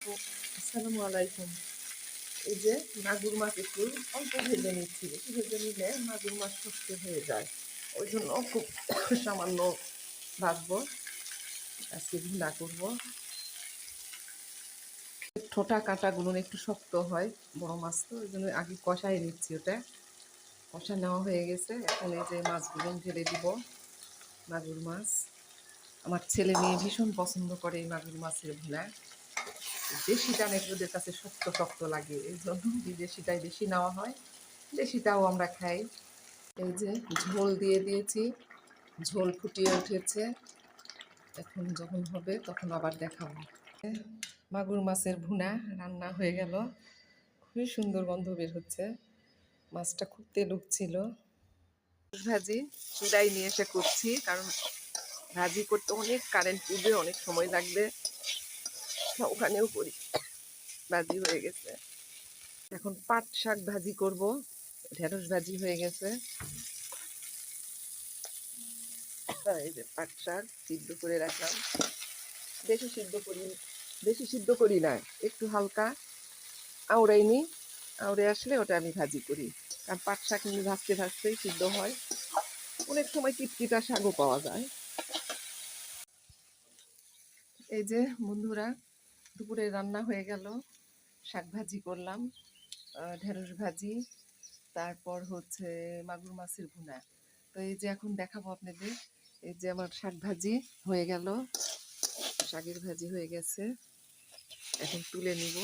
আসসালামু আলাইকুম। এই যে মাগুর মাছ একটু অল্প ভেজে নিচ্ছি, একটু ভেজে নিলে মাগুর মাছ শক্ত হয়ে যায়, ওই জন্য খুব সামান্য ভাজবো। আজকে ভুনা করবো। ঠোঁটা কাঁটাগুলো একটু শক্ত হয়, বড় মাছ তো ওই জন্য আগে কষাই নিচ্ছি। ওটা কষা নেওয়া হয়ে গেছে, এখন এই যে মাছগুলো ঢেলে দিব। মাগুর মাছ আমার ছেলে মেয়ে ভীষণ পছন্দ করে এই মাগুর মাছের ভুনা। দেশিটা নাকি ওদের কাছে শক্ত শক্ত লাগে, এই জন্য বিদেশিটাই বেশি নেওয়া হয়। দেশিটাও আমরা খাই। এই যে ঝোল দিয়ে দিয়েছি, ঝোল ফুটিয়ে উঠেছে। এখন যখন হবে তখন আবার দেখাবো। মাগুর মাছের ভুনা রান্না হয়ে গেল, খুবই সুন্দর গন্ধ বের হচ্ছে। মাছটা খুব তেলুক ছিল। ভাজি চুড়াই নিয়ে এসে করছি, কারণ ভাজি করতে অনেক কারেন্ট পুড়বে, অনেক সময় লাগবে। ওখানেও করি। ভাজি হয়ে গেছে, এখন পাট শাক ভাজি করব। ঢেঁড়স ভাজি হয়ে গেছে। এই যে পাট শাক সিদ্ধ করে রাখলাম। বেশি সিদ্ধ করি, বেশি সিদ্ধ করি না, একটু হালকা আউড়াই নি। আউড়ে আসলে ওটা আমি ভাজি করি, কারণ পাট শাক কিন্তু ভাজতে ভাজতেই সিদ্ধ হয়। অনেক সময় কিটকিটা শাকও পাওয়া যায়। এই যে বন্ধুরা, দুপুরে রান্না হয়ে গেল। শাক ভাজি করলাম, ঢেঁড়স ভাজি, তারপর হচ্ছে মাগুর মাছের ভুনা। তো এই যে এখন দেখাবো আপনাদের। এই যে আমার শাক ভাজি হয়ে গেল, শাকের ভাজি হয়ে গেছে, এখন তুলে নিব।